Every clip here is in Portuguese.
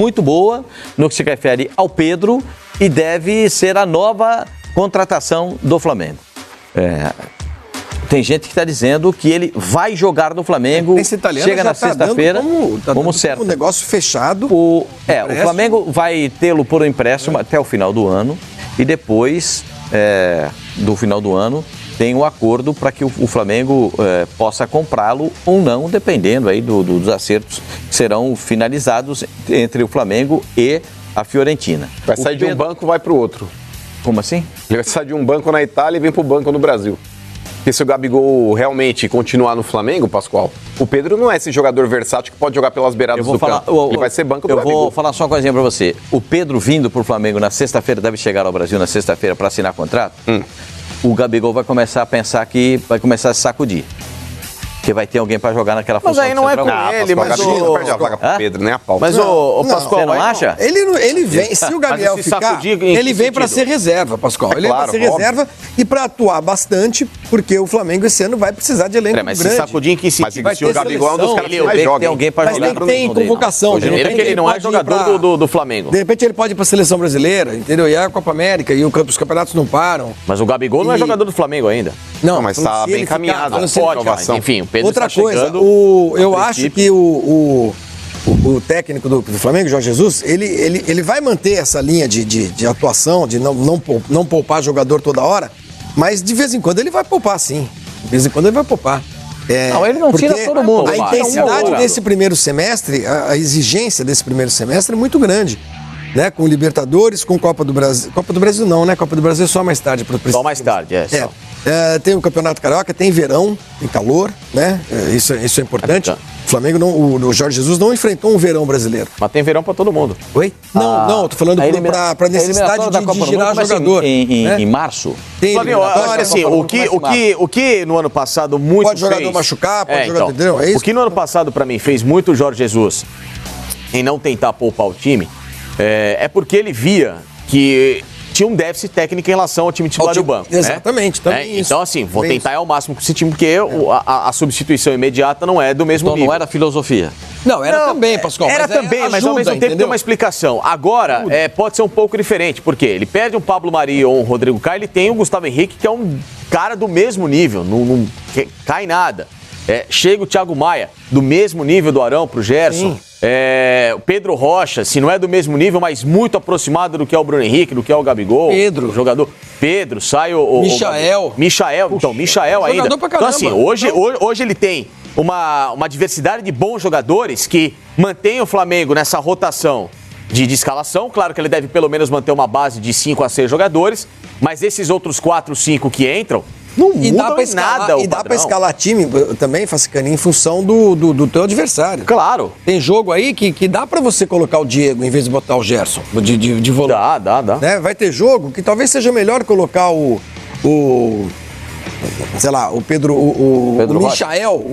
muito boa no que se refere ao Pedro e deve ser a nova contratação do Flamengo. Tem gente que está dizendo que ele vai jogar no Flamengo, chega na sexta-feira, como certo. Um negócio fechado. O Flamengo vai tê-lo por empréstimo até o final do ano e depois do final do ano tem um acordo para que o Flamengo possa comprá-lo ou não, dependendo aí dos acertos que serão finalizados entre o Flamengo e a Fiorentina. Vai sair de um banco, vai para o outro. Como assim? Ele vai sair de um banco na Itália e vem para o banco no Brasil. Porque se o Gabigol realmente continuar no Flamengo, Pascoal, o Pedro não é esse jogador versátil que pode jogar pelas beiradas do campo. Ele vai ser banco do Gabigol. Eu vou falar só uma coisinha para você. O Pedro vindo para o Flamengo na sexta-feira, deve chegar ao Brasil na sexta-feira para assinar contrato. O Gabigol vai começar a pensar que vai começar a se sacudir. Porque vai ter alguém para jogar naquela função. Mas aí não é com ele, mas o perde a vaga pro Pedro, nem a pau. Mas o Pascoal, você não acha? Ele vem, se o Gabriel ficar, ele vem para ser reserva, Pascoal. Ele vem para ser reserva e para atuar bastante, porque o Flamengo esse ano vai precisar de elenco grande. Mas se sacudir em que sentido? Mas se o Gabigol é um dos caras que mais joga. Mas tem que ter convocação. Ele não é jogador do Flamengo. De repente ele pode ir para a seleção brasileira, entendeu? E a Copa América e os campeonatos não param. Mas o Gabigol não é jogador do Flamengo ainda. Não, mas está bem encaminhado. Enfim, o Pedro outra está coisa, chegando. Eu acho que o técnico do Flamengo, Jorge Jesus, ele vai manter essa linha de atuação, de não poupar jogador toda hora, mas de vez em quando ele vai poupar, sim. De vez em quando ele vai poupar. Não, ele não tira todo mundo. A intensidade desse primeiro semestre, a exigência desse primeiro semestre é muito grande. Né, com Libertadores, com Copa do Brasil. Copa do Brasil não, né? Copa do Brasil é só mais tarde. Só mais tarde, só. Tem o Campeonato Carioca, tem verão, tem calor, né? Isso é importante. O Flamengo, o Jorge Jesus não enfrentou um verão brasileiro. Mas tem verão pra todo mundo. Oi? Não, eu tô falando pra necessidade de girar jogador. Em março? Tem assim, o que no ano passado muito pode jogador fez... machucar, pode jogador... Entendeu? É isso? O que no ano passado pra mim fez muito o Jorge Jesus em não tentar poupar o time é porque ele via que tinha um déficit técnico em relação ao time titular do banco. Exatamente, também isso. Então, assim, vou tentar ao máximo com esse time, porque a substituição imediata não é do mesmo nível. Não era filosofia. Não, era também, Pascoal. Era também, mas ao mesmo tempo tem uma explicação. Agora, pode ser um pouco diferente, porque ele perde um Pablo Mari ou um Rodrigo Caio, ele tem o Gustavo Henrique, que é um cara do mesmo nível, não cai nada. Chega o Thiago Maia, do mesmo nível do Arão pro Gerson. O Pedro Rocha, se não é do mesmo nível, mas muito aproximado do que é o Bruno Henrique, do que é o Gabigol. Pedro. Jogador. Pedro, sai o Michael. Michael ainda. Então, assim, hoje ele tem uma diversidade de bons jogadores que mantém o Flamengo nessa rotação de escalação. Claro que ele deve pelo menos manter uma base de 5 a 6 jogadores, mas esses outros 4, 5 que entram, não mudam em nada o padrão. E dá pra escalar time também, Fascicani, em função do teu adversário. Claro. Tem jogo aí que dá pra você colocar o Diego em vez de botar o Gerson de volante. Dá. Né? Vai ter jogo que talvez seja melhor colocar sei lá, o Michael,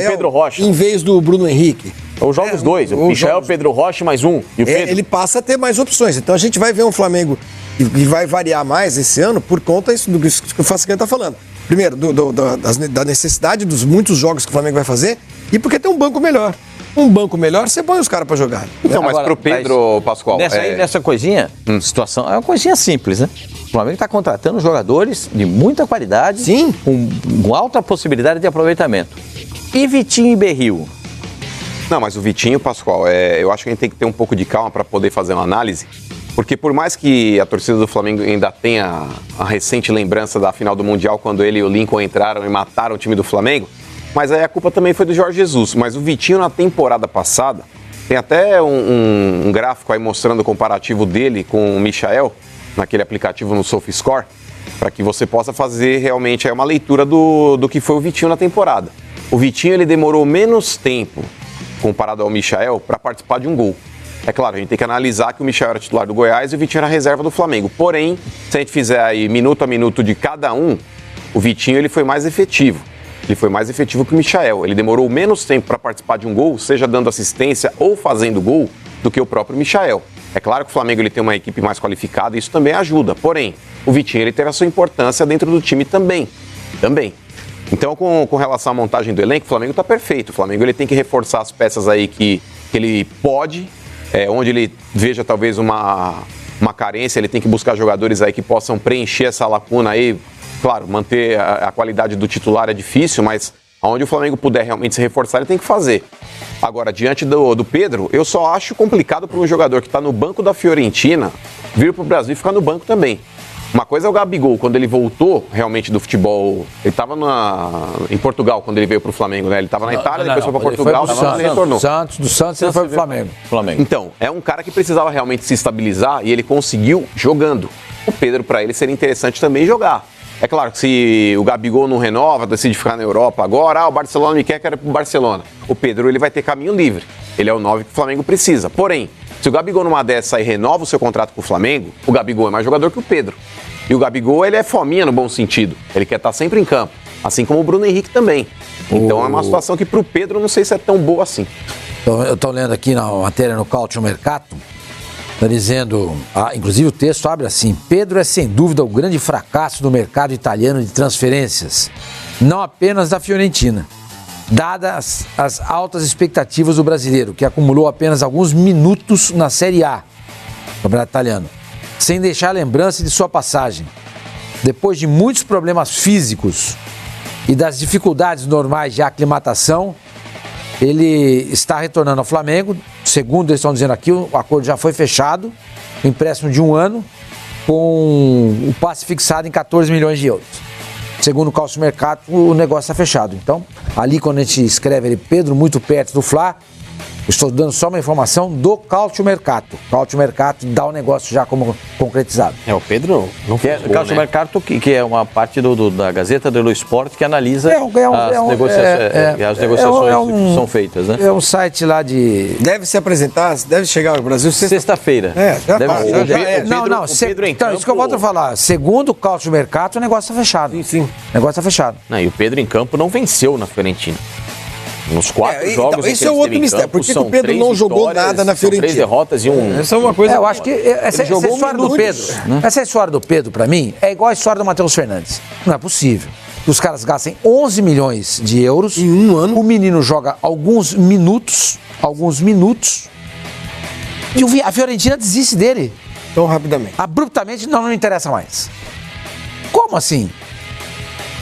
Pedro Rocha, em vez do Bruno Henrique. Eu jogo os dois, o Michael, Pedro Rocha mais um. E o Pedro. Ele passa a ter mais opções. Então a gente vai ver um Flamengo que vai variar mais esse ano por conta do que o Fascicani está falando. Primeiro, da necessidade dos muitos jogos que o Flamengo vai fazer e porque tem um banco melhor. Um banco melhor, você põe os caras para jogar. Então, mas pro Pedro, Pascoal... Nessa coisinha, situação, é uma coisinha simples, né? O Flamengo está contratando jogadores de muita qualidade, sim, com alta possibilidade de aproveitamento. E Vitinho e Berril? Não, mas o Vitinho, Pascoal, eu acho que a gente tem que ter um pouco de calma para poder fazer uma análise, porque por mais que a torcida do Flamengo ainda tenha a recente lembrança da final do Mundial, quando ele e o Lincoln entraram e mataram o time do Flamengo, mas aí a culpa também foi do Jorge Jesus. Mas o Vitinho, na temporada passada, tem até um gráfico aí mostrando o comparativo dele com o Michael, naquele aplicativo no SofaScore, para que você possa fazer realmente uma leitura do que foi o Vitinho na temporada. O Vitinho, ele demorou menos tempo, comparado ao Michael, para participar de um gol. É claro, a gente tem que analisar que o Michael era titular do Goiás e o Vitinho era reserva do Flamengo. Porém, se a gente fizer aí minuto a minuto de cada um, o Vitinho, ele foi mais efetivo. Ele foi mais efetivo que o Michael. Ele demorou menos tempo para participar de um gol, seja dando assistência ou fazendo gol, do que o próprio Michael. É claro que o Flamengo ele tem uma equipe mais qualificada e isso também ajuda. Porém, o Vitinho ele teve a sua importância dentro do time também. Então, com relação à montagem do elenco, o Flamengo está perfeito. O Flamengo ele tem que reforçar as peças aí que ele pode onde ele veja talvez uma carência, ele tem que buscar jogadores aí que possam preencher essa lacuna aí. Claro, manter a qualidade do titular é difícil, mas onde o Flamengo puder realmente se reforçar, ele tem que fazer. Agora, diante do Pedro, eu só acho complicado para um jogador que está no banco da Fiorentina vir para o Brasil e ficar no banco também. Uma coisa é o Gabigol, quando ele voltou realmente do futebol, ele estava em Portugal quando ele veio para o Flamengo, né? Ele estava na Itália, depois foi para Portugal, depois ele retornou. Do Santos ele foi para o Flamengo. Então, é um cara que precisava realmente se estabilizar e ele conseguiu jogando. O Pedro, para ele, seria interessante também jogar. É claro que se o Gabigol não renova, decide ficar na Europa agora, o Barcelona me quero ir pro Barcelona. O Pedro, ele vai ter caminho livre. Ele é o 9 que o Flamengo precisa. Porém, se o Gabigol numa dessa aí renova o seu contrato com o Flamengo, o Gabigol é mais jogador que o Pedro. E o Gabigol, ele é fominha no bom sentido. Ele quer estar sempre em campo. Assim como o Bruno Henrique também. Então é uma situação que pro Pedro não sei se é tão boa assim. Eu estou lendo aqui na matéria no Calcio Mercato, está dizendo, inclusive o texto abre assim: Pedro é sem dúvida o grande fracasso do mercado italiano de transferências, não apenas da Fiorentina, dadas as altas expectativas do brasileiro, que acumulou apenas alguns minutos na Série A, do campeonato italiano, sem deixar lembrança de sua passagem. Depois de muitos problemas físicos e das dificuldades normais de aclimatação, ele está retornando ao Flamengo. Segundo eles estão dizendo aqui, o acordo já foi fechado, um empréstimo de 1 ano, com o passe fixado em 14 milhões de euros. Segundo o Calcio Mercato, o negócio está fechado. Então, ali quando a gente escreve ele, Pedro, muito perto do Fla, estou dando só uma informação do Calcio Mercato. O Calcio Mercato dá o negócio já como concretizado. O Pedro não fez gol, Calcio Mercato, que é uma parte da Gazeta dello Sport que analisa as negociações que são feitas, né? É um site lá de... Deve se apresentar, deve chegar ao Brasil sexta-feira. Então, isso que eu volto a falar. Segundo o Calcio Mercato, o negócio está fechado. Sim. O negócio está fechado. E o Pedro em campo não venceu na Fiorentina. Nos 4 jogos então, esse é o outro mistério. Por que o Pedro não jogou nada na Fiorentina? 3 derrotas e um... Essa é uma coisa... Eu acho que essa história do Pedro, né? Essa história do Pedro, pra mim, é igual a história do Matheus Fernandes. Não é possível. Os caras gastem 11 milhões de euros. Em um ano. O menino joga alguns minutos, e a Fiorentina desiste dele. Tão rapidamente. Abruptamente, não interessa mais. Como assim?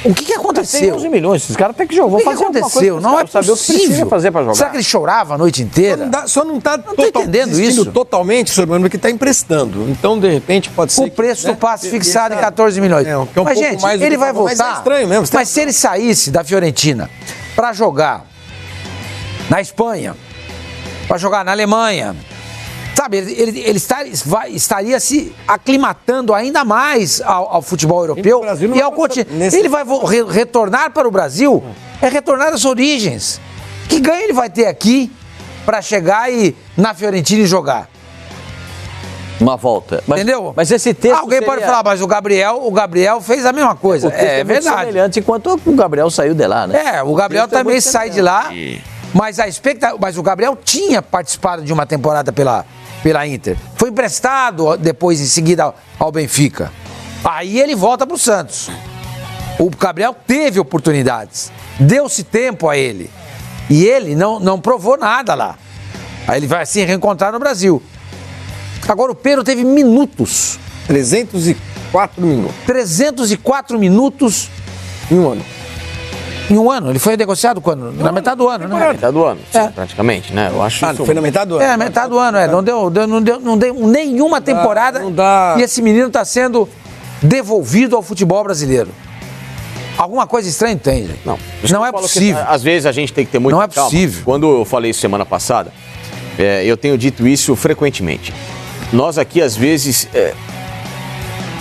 O que aconteceu? Tem 11 milhões, esses caras têm que jogar. O que aconteceu? Não é saber o que precisa fazer pra jogar. Será que ele chorava a noite inteira? Só não está entendendo isso totalmente, senhor Mano, porque está emprestando. Então, de repente, pode ser... O preço do passe fixado em 14 milhões. Mas, gente, ele vai voltar. Mas é estranho mesmo. Mas se ele saísse da Fiorentina para jogar na Espanha, para jogar na Alemanha, sabe, ele estaria se aclimatando ainda mais ao futebol europeu e ao continente. Ele vai retornar para o Brasil, retornar às origens. Que ganho ele vai ter aqui para chegar e na Fiorentina e jogar? Uma volta. Entendeu? Mas esse texto alguém pode falar, mas o Gabriel fez a mesma coisa. É verdade. Semelhante, enquanto o Gabriel saiu de lá, né? O Gabriel também sai de lá, mas o Gabriel tinha participado de uma temporada pela Inter. Foi emprestado depois, em seguida, ao Benfica. Aí ele volta para o Santos. O Gabriel teve oportunidades. Deu-se tempo a ele. E ele não provou nada lá. Aí ele vai se reencontrar no Brasil. Agora o Pedro teve minutos. 304 minutos. 304 minutos em um ano. Em um ano? Ele foi negociado quando? Na metade do ano, né? Na metade do ano, praticamente, né? Eu acho isso... Foi na metade do ano? Metade do ano, Não deu nenhuma temporada. Não dá. E esse menino está sendo devolvido ao futebol brasileiro. Alguma coisa estranha tem, gente. Não é possível. Às vezes a gente tem que ter muito calma. Não é possível. Quando eu falei isso semana passada, eu tenho dito isso frequentemente. Nós aqui, às vezes,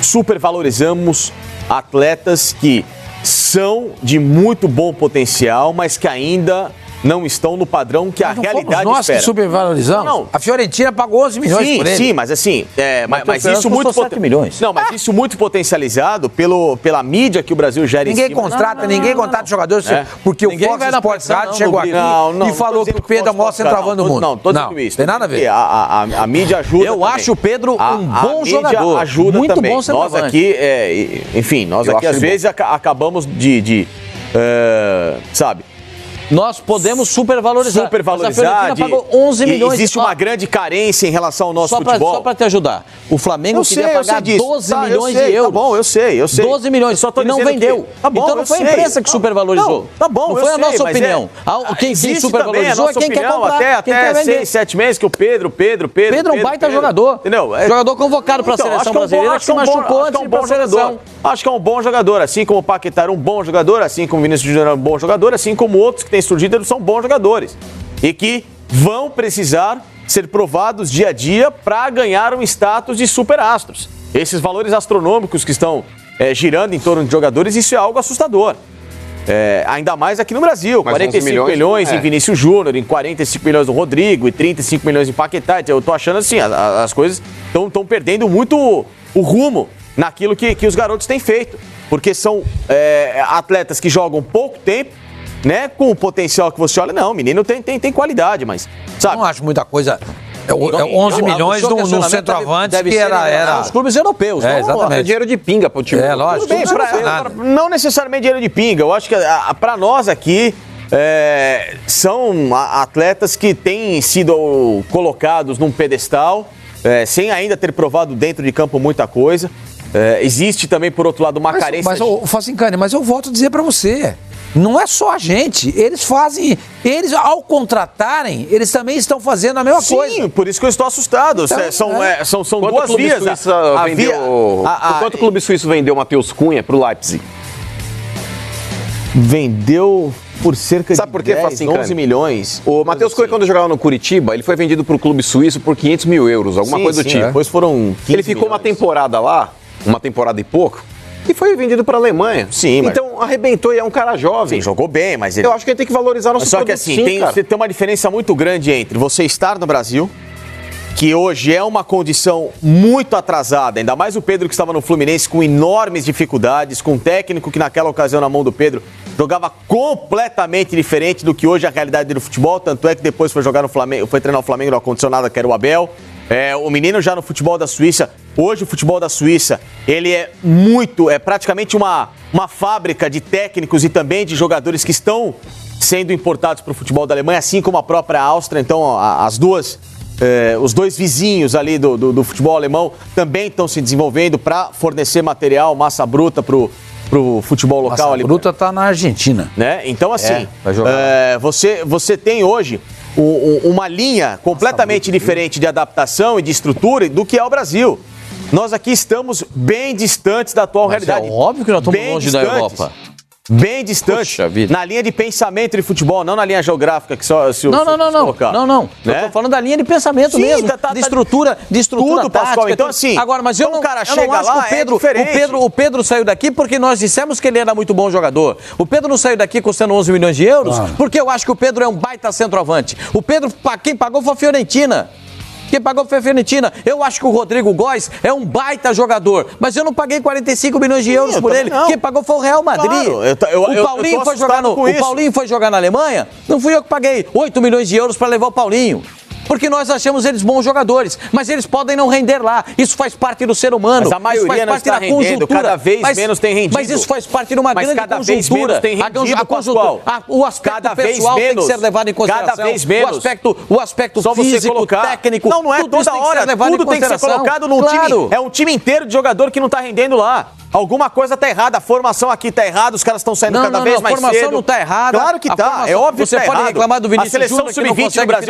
supervalorizamos atletas que são de muito bom potencial, mas que ainda não estão no padrão que a realidade nós espera. Que supervalorizamos? Não. A Fiorentina pagou 11 milhões por ele. Sim, mas assim, mas isso muito 7 milhões. Não, mas isso muito potencializado pela mídia que o Brasil gera ninguém em cima. Ninguém contrata jogadores porque o Fox Sports Radio chegou aqui e falou que o Pedro é o maior centroavante do mundo. Não, tô dizendo isso. Tem nada a ver. A mídia ajuda. Eu acho o Pedro um bom jogador. Ajuda muito também. Bom centroavante. Nós aqui, nós aqui às vezes acabamos sabe, nós podemos supervalorizar. Supervalorizar. Mas a Fiorentina pagou 11 milhões. Existe uma grande carência em relação ao nosso futebol. Só para te ajudar. O Flamengo queria pagar 12 milhões de euros. Tá bom, eu sei. 12 milhões, só tô e não dizendo vendeu. Que... Tá bom, então não foi a imprensa que supervalorizou. Tá bom, não foi a nossa opinião. Quem supervalorizou é quem quer comprar. Até 6, 7 meses que o Pedro é um baita jogador. Entendeu? Jogador convocado para a seleção brasileira que se machucou antes de ir para a seleção. Acho que é um bom jogador, assim como o Paquetá era um bom jogador, assim como o Vinícius Júnior era um bom jogador, assim como outros que têm surgido, eles são bons jogadores. E que vão precisar ser provados dia a dia para ganhar um status de superastros. Esses valores astronômicos que estão girando em torno de jogadores, isso é algo assustador. Ainda mais aqui no Brasil, mas 45 milhões em Vinícius Júnior, em 45 milhões no Rodrigo e 35 milhões em Paquetá. Eu tô achando assim, as coisas estão perdendo muito o rumo naquilo que os garotos têm feito. Porque são atletas que jogam pouco tempo, né? Com o potencial que você olha, não, o menino tem qualidade, mas, sabe? Não acho muita coisa. 11 milhões no centroavante que era os clubes europeus. Exatamente. É dinheiro de pinga pro time. Lógico. Bem, não necessariamente dinheiro de pinga. Eu acho que para nós aqui são atletas que têm sido colocados num pedestal, sem ainda ter provado dentro de campo muita coisa. Existe também, por outro lado, uma carência... Mas eu volto a dizer para você, não é só a gente, eles ao contratarem, eles também estão fazendo a mesma coisa. Sim, por isso que eu estou assustado. Então, São duas vias. Quanto o clube suíço vendeu o Matheus Cunha pro Leipzig? Vendeu por cerca Sabe de por quê, 11 milhões. O Matheus Cunha, quando jogava no Curitiba, ele foi vendido pro clube suíço por 500 mil euros, alguma coisa do tipo. Depois foram 15 Ele ficou uma temporada lá, uma temporada e pouco, e foi vendido para a Alemanha. Sim, mas... Então arrebentou e é um cara jovem. Sim, jogou bem, mas ele... Eu acho que ele tem que valorizar o nosso Só que produto, assim, sim, você tem uma diferença muito grande entre você estar no Brasil, que hoje é uma condição muito atrasada, ainda mais o Pedro que estava no Fluminense com enormes dificuldades, com um técnico que naquela ocasião na mão do Pedro jogava completamente diferente do que hoje é a realidade do futebol, tanto é que depois foi jogar no Flamengo, foi treinar o Flamengo no ar-condicionado, que era o Abel. O menino já no futebol da Suíça, hoje o futebol da Suíça, ele é praticamente uma fábrica de técnicos e também de jogadores que estão sendo importados para o futebol da Alemanha, assim como a própria Áustria. Então os dois vizinhos ali do futebol alemão também estão se desenvolvendo para fornecer material, massa bruta pro futebol local. Massa bruta está na Argentina. Né? Então assim, você tem hoje uma linha completamente diferente de adaptação e de estrutura do que é o Brasil. Nós aqui estamos bem distantes da atual realidade. É óbvio que nós estamos longe da Europa. Bem distante, na linha de pensamento de futebol, não na linha geográfica que só se Não. né? Eu tô falando da linha de pensamento mesmo, de estrutura tudo, tática. Pascoal. Então assim, agora, mas eu não acho que o Pedro saiu daqui porque nós dissemos que ele era muito bom jogador. O Pedro não saiu daqui custando 11 milhões de euros porque eu acho que o Pedro é um baita centroavante. O Pedro, quem pagou foi a Fiorentina. Quem pagou foi a Fiorentina. Eu acho que o Rodrigo Góes é um baita jogador, mas eu não paguei 45 milhões de euros por ele. Quem pagou foi o Real Madrid. Claro, o Paulinho foi jogar na Alemanha, não fui eu que paguei 8 milhões de euros para levar o Paulinho. Porque nós achamos eles bons jogadores, mas eles podem não render lá. Isso faz parte do ser humano. Mas a maioria não está rendendo, cada vez menos tem rendido. Mas isso faz parte de uma grande cada conjuntura. Vez menos tem rendido, Pascoal. O aspecto pessoal tem que ser levado em consideração. Cada vez menos. O aspecto só físico, técnico. Não é toda hora. Tudo tem que ser colocado num time. É um time inteiro de jogador que não está rendendo lá. Alguma coisa tá errada, a formação aqui tá errada, os caras estão saindo cada vez mais cedo. A formação não tá errada. Claro que tá, é óbvio que tá errado. Você pode reclamar do Vinícius Júnior, a seleção sub-20 do Brasil